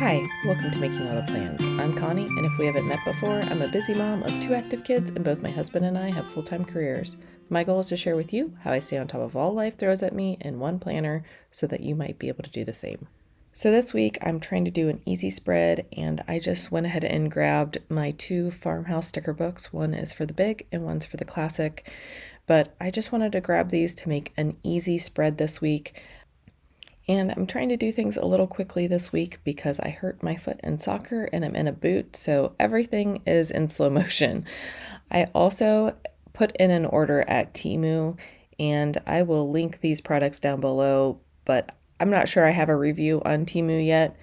Hi, welcome to Making All the Plans. I'm Connie, and if we haven't met before, I'm a busy mom of 2 active kids, and both my husband and I have full-time careers. My goal is to share with you how I stay on top of all life throws at me in one planner so that you might be able to do the same. So this week, I'm trying to do an easy spread, and I just went ahead and grabbed my 2 Farmhouse sticker books. One is for the big, and one's for the classic. But I just wanted to grab these to make an easy spread this week. And I'm trying to do things a little quickly this week because I hurt my foot in soccer and I'm in a boot, so everything is in slow motion. I also put in an order at Temu, and I will link these products down below, but I'm not sure I have a review on Temu yet.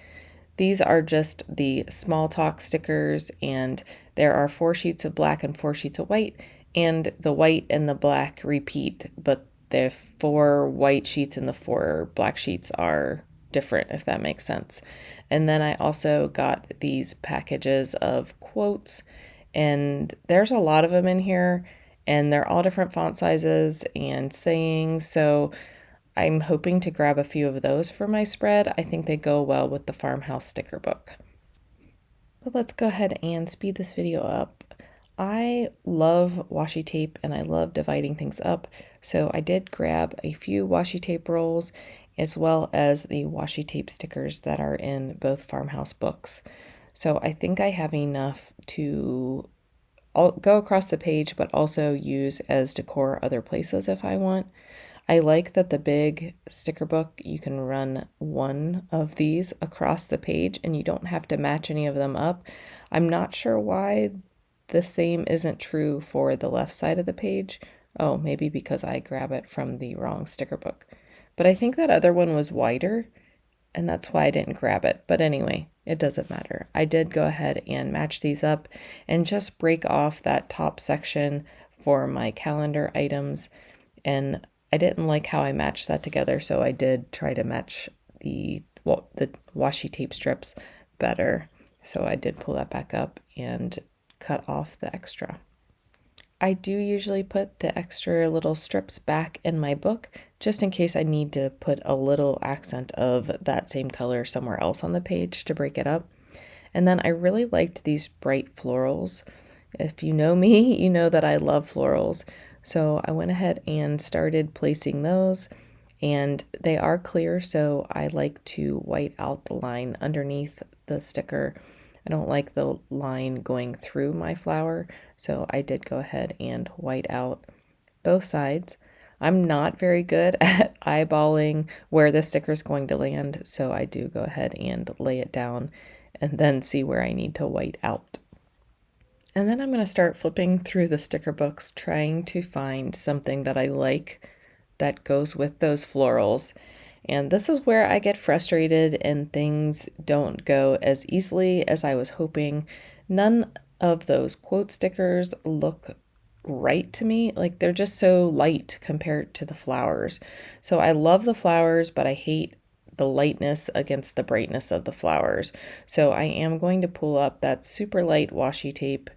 These are just the small talk stickers, and there are 4 sheets of black and 4 sheets of white, and the white and the black repeat, but the 4 white sheets and the 4 black sheets are different, if that makes sense. And then I also got these packages of quotes, and there's a lot of them in here, and they're all different font sizes and sayings, so I'm hoping to grab a few of those for my spread. I think they go well with the Farmhouse sticker book. But let's go ahead and speed this video up. I love washi tape and I love dividing things up, so I did grab a few washi tape rolls as well as the washi tape stickers that are in both Farmhouse books. So I think I have enough to go across the page but also use as decor other places if I want. I like that the big sticker book, you can run one of these across the page and you don't have to match any of them up. I'm not sure why the same isn't true for the left side of the page. Oh, maybe because I grab it from the wrong sticker book. But I think that other one was wider, and that's why I didn't grab it. But anyway, it doesn't matter. I did go ahead and match these up and just break off that top section for my calendar items. And I didn't like how I matched that together, so I did try to match the washi tape strips better. So I did pull that back up and cut off the extra. I do usually put the extra little strips back in my book just in case I need to put a little accent of that same color somewhere else on the page to break it up. And then I really liked these bright florals. If you know me, you know that I love florals. So I went ahead and started placing those, and they are clear, so I like to white out the line underneath the sticker. I don't like the line going through my flower, so I did go ahead and white out both sides. I'm not very good at eyeballing where the sticker is going to land, so I do go ahead and lay it down and then see where I need to white out. And then I'm going to start flipping through the sticker books, trying to find something that I like that goes with those florals. And this is where I get frustrated and things don't go as easily as I was hoping. None of those quote stickers look right to me. Like, they're just so light compared to the flowers. So I love the flowers, but I hate the lightness against the brightness of the flowers. So I am going to pull up that super light washi tape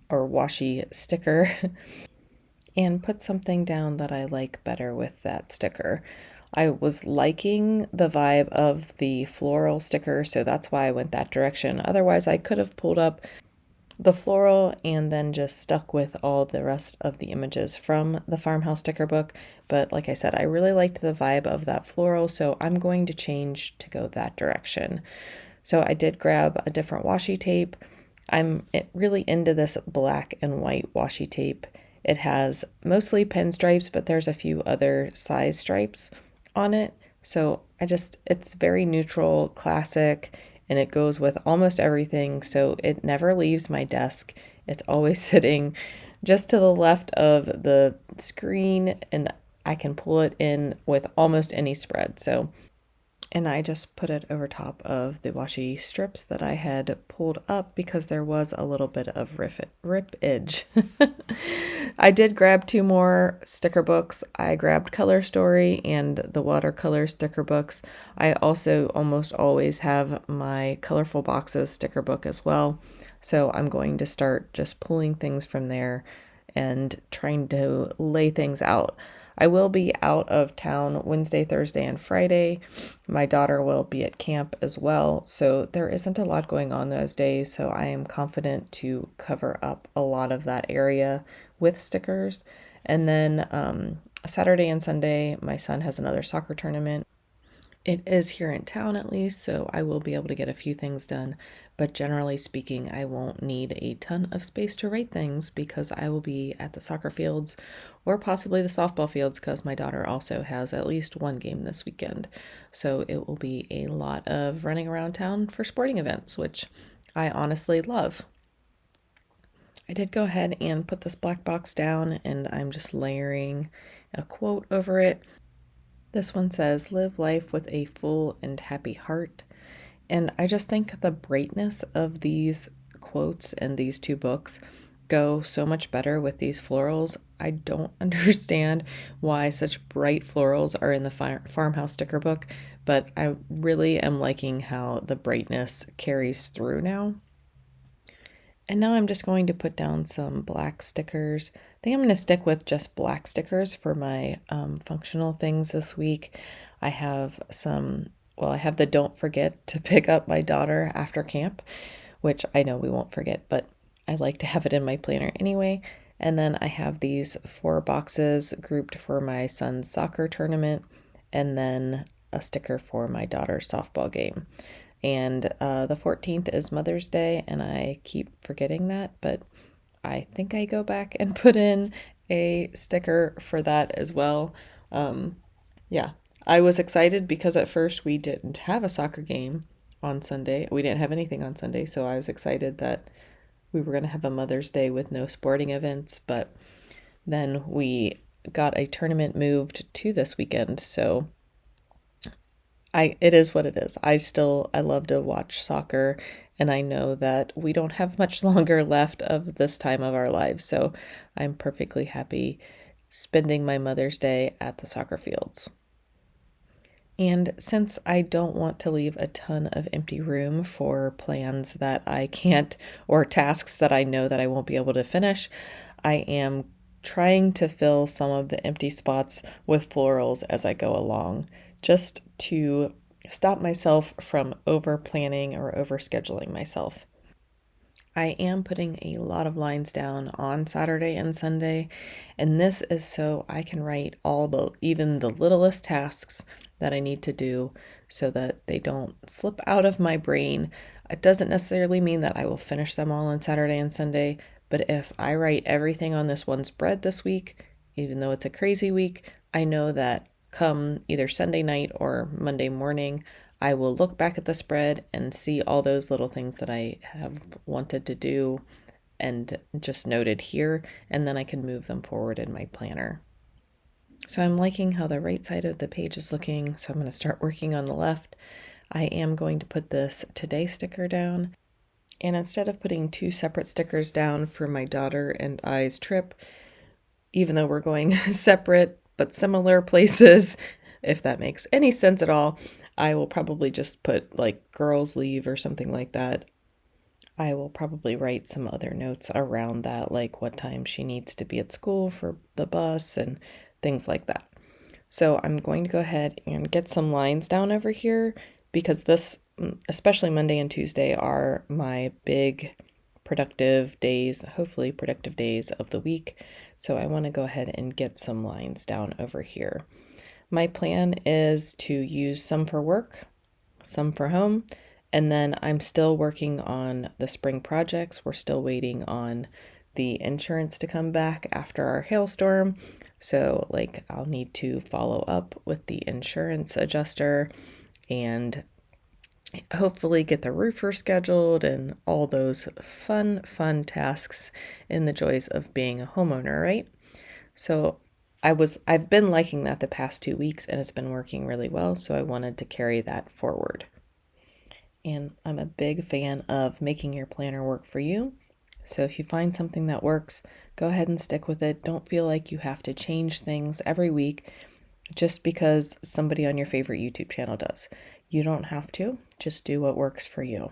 or washi sticker and put something down that I like better with that sticker. I was liking the vibe of the floral sticker, so that's why I went that direction. Otherwise, I could have pulled up the floral and then just stuck with all the rest of the images from the Farmhouse sticker book. But like I said, I really liked the vibe of that floral, so I'm going to change to go that direction. So I did grab a different washi tape. I'm really into this black and white washi tape. It has mostly pinstripes, but there's a few other size stripes on it. So it's very neutral, classic, and it goes with almost everything. So it never leaves my desk. It's always sitting just to the left of the screen, and I can pull it in with almost any spread. And I just put it over top of the washi strips that I had pulled up because there was a little bit of rippage. I did grab 2 more sticker books. I grabbed Color Story and the watercolor sticker books. I also almost always have my Colorful Boxes sticker book as well. So I'm going to start just pulling things from there and trying to lay things out. I will be out of town Wednesday, Thursday, and Friday. My daughter will be at camp as well, so there isn't a lot going on those days, so I am confident to cover up a lot of that area with stickers. And then Saturday and Sunday, my son has another soccer tournament. It is here in town at least, so I will be able to get a few things done. But generally speaking, I won't need a ton of space to write things because I will be at the soccer fields or possibly the softball fields because my daughter also has at least one game this weekend. So it will be a lot of running around town for sporting events, which I honestly love. I did go ahead and put this black box down and I'm just layering a quote over it. This one says, "Live life with a full and happy heart." And I just think the brightness of these quotes and these two books go so much better with these florals. I don't understand why such bright florals are in the Farmhouse sticker book, but I really am liking how the brightness carries through now. And now I'm just going to put down some black stickers. I think I'm going to stick with just black stickers for my functional things this week. I have I have the "don't forget to pick up my daughter after camp," which I know we won't forget, but I like to have it in my planner anyway. And then I have these 4 boxes grouped for my son's soccer tournament, and then a sticker for my daughter's softball game. And the 14th is Mother's Day, and I keep forgetting that, but I think I go back and put in a sticker for that as well. Yeah, I was excited because at first we didn't have a soccer game on Sunday. We didn't have anything on Sunday, so I was excited that we were going to have a Mother's Day with no sporting events, but then we got a tournament moved to this weekend, so it is what it is. I love to watch soccer, and I know that we don't have much longer left of this time of our lives, so I'm perfectly happy spending my Mother's Day at the soccer fields. And since I don't want to leave a ton of empty room for plans that I can't, or tasks that I know that I won't be able to finish, I am trying to fill some of the empty spots with florals as I go along, just to stop myself from over planning or over scheduling myself. I am putting a lot of lines down on Saturday and Sunday, and this is so I can write even the littlest tasks that I need to do so that they don't slip out of my brain. It doesn't necessarily mean that I will finish them all on Saturday and Sunday, but if I write everything on this one spread this week, even though it's a crazy week, I know that come either Sunday night or Monday morning, I will look back at the spread and see all those little things that I have wanted to do and just noted here, and then I can move them forward in my planner. So I'm liking how the right side of the page is looking, so I'm going to start working on the left. I am going to put this today sticker down, and instead of putting 2 separate stickers down for my daughter and I's trip, even though we're going separate but similar places, if that makes any sense at all, I will probably just put like girls leave or something like that. I will probably write some other notes around that, like what time she needs to be at school for the bus and things like that. So I'm going to go ahead and get some lines down over here because this, especially Monday and Tuesday, are my big productive days, hopefully productive days of the week. So I want to go ahead and get some lines down over here. My plan is to use some for work, some for home, and then I'm still working on the spring projects. We're still waiting on the insurance to come back after our hailstorm. So I'll need to follow up with the insurance adjuster and hopefully get the roofer scheduled and all those fun tasks in the joys of being a homeowner, right? So I've been liking that the past 2 weeks and it's been working really well, so I wanted to carry that forward. And I'm a big fan of making your planner work for you. So if you find something that works, go ahead and stick with it. Don't feel like you have to change things every week just because somebody on your favorite YouTube channel does. You don't have to. Just do what works for you.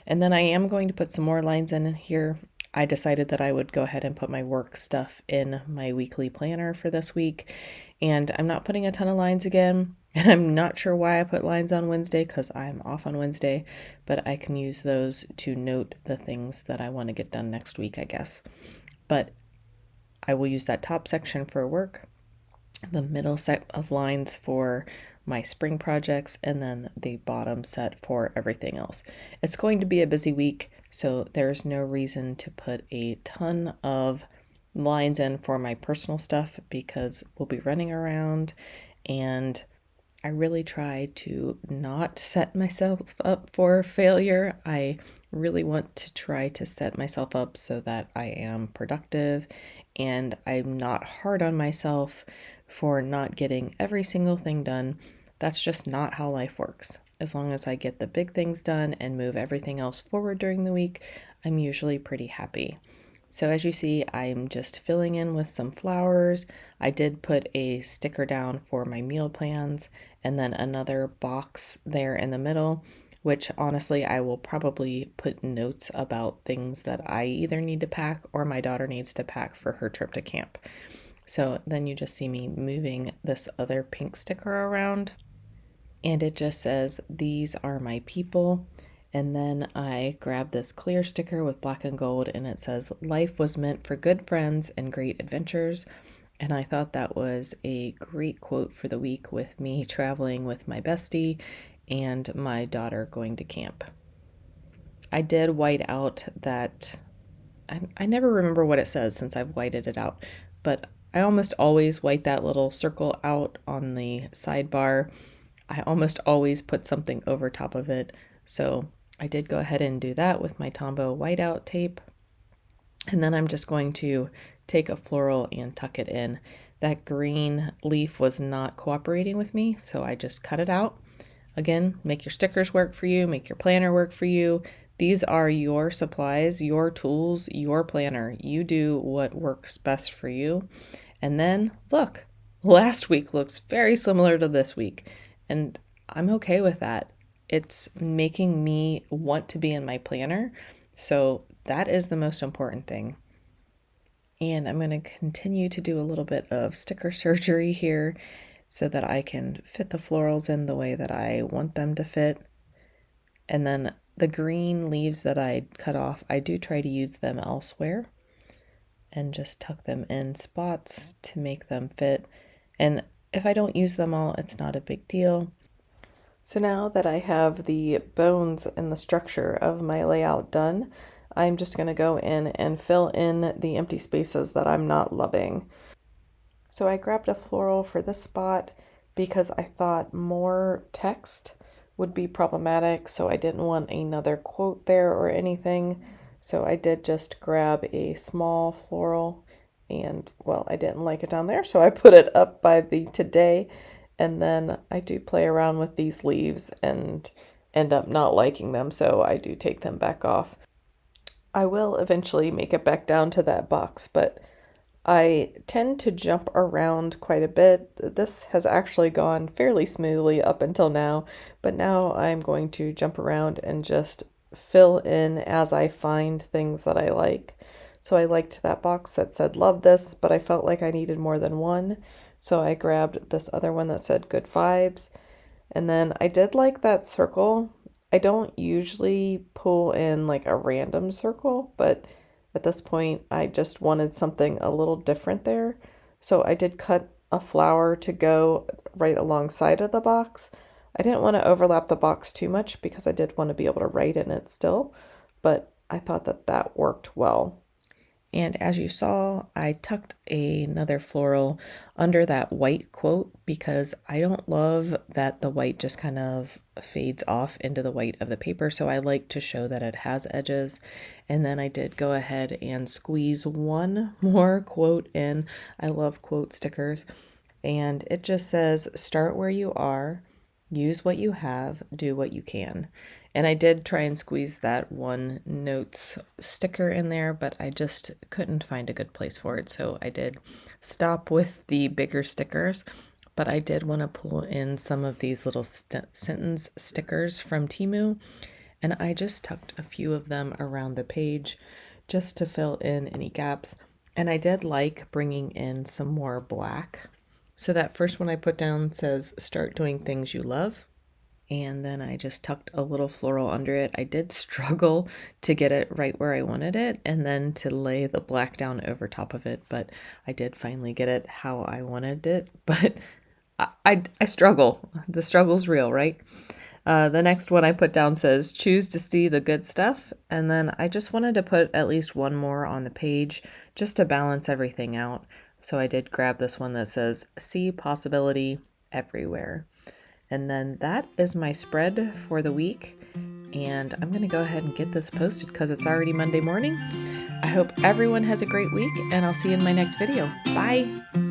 And then I am going to put some more lines in here. I decided that I would go ahead and put my work stuff in my weekly planner for this week. And I'm not putting a ton of lines again. And I'm not sure why I put lines on Wednesday because I'm off on Wednesday, but I can use those to note the things that I want to get done next week, I guess. But I will use that top section for work, the middle set of lines for my spring projects, and then the bottom set for everything else. It's going to be a busy week, so there's no reason to put a ton of lines in for my personal stuff because we'll be running around, and I really try to not set myself up for failure. I really want to try to set myself up so that I am productive and I'm not hard on myself for not getting every single thing done. That's just not how life works. As long as I get the big things done and move everything else forward during the week, I'm usually pretty happy. So as you see, I'm just filling in with some flowers. I did put a sticker down for my meal plans and then another box there in the middle, which honestly, I will probably put notes about things that I either need to pack or my daughter needs to pack for her trip to camp. So then you just see me moving this other pink sticker around, and it just says, "These are my people." And then I grab this clear sticker with black and gold, and it says, "Life was meant for good friends and great adventures." And I thought that was a great quote for the week with me traveling with my bestie and my daughter going to camp. I did white out that, I never remember what it says since I've whited it out, but I almost always white that little circle out on the sidebar. I almost always put something over top of it. So I did go ahead and do that with my Tombow whiteout tape. And then I'm just going to take a floral and tuck it in. That green leaf was not cooperating with me, so I just cut it out. Again, make your stickers work for you, make your planner work for you. These are your supplies, your tools, your planner. You do what works best for you. And then look, last week looks very similar to this week, and I'm okay with that. It's making me want to be in my planner, so that is the most important thing. And I'm going to continue to do a little bit of sticker surgery here so that I can fit the florals in the way that I want them to fit. And then the green leaves that I cut off, I do try to use them elsewhere and just tuck them in spots to make them fit. And if I don't use them all, it's not a big deal. So now that I have the bones and the structure of my layout done, I'm just going to go in and fill in the empty spaces that I'm not loving. So I grabbed a floral for this spot because I thought more text would be problematic, so I didn't want another quote there or anything. So I did just grab a small floral, and well, I didn't like it down there, so I put it up by the today. And then I do play around with these leaves and end up not liking them, so I do take them back off. I will eventually make it back down to that box, but I tend to jump around quite a bit. This has actually gone fairly smoothly up until now, but now I'm going to jump around and just fill in as I find things that I like. So I liked that box that said "love this," but I felt like I needed more than one. So I grabbed this other one that said "good vibes." And then I did like that circle. I don't usually pull in like a random circle, but at this point I just wanted something a little different there. So I did cut a flower to go right alongside of the box. I didn't want to overlap the box too much because I did want to be able to write in it still, but I thought that that worked well. And as you saw, I tucked another floral under that white quote because I don't love that the white just kind of fades off into the white of the paper. So I like to show that it has edges. And then I did go ahead and squeeze one more quote in. I love quote stickers. And it just says, "Start where you are, use what you have, do what you can." And I did try and squeeze that one notes sticker in there, but I just couldn't find a good place for it. So I did stop with the bigger stickers, but I did want to pull in some of these little sentence stickers from Temu. And I just tucked a few of them around the page just to fill in any gaps. And I did like bringing in some more black. So that first one I put down says, start doing things you love. And then I just tucked a little floral under it. I did struggle to get it right where I wanted it and then to lay the black down over top of it, but I did finally get it how I wanted it. But I struggle. The struggle's real, right? The next one I put down says, choose to see the good stuff. And then I just wanted to put at least one more on the page just to balance everything out. So I did grab this one that says, see possibility everywhere. And then that is my spread for the week. And I'm going to go ahead and get this posted because it's already Monday morning. I hope everyone has a great week, and I'll see you in my next video. Bye!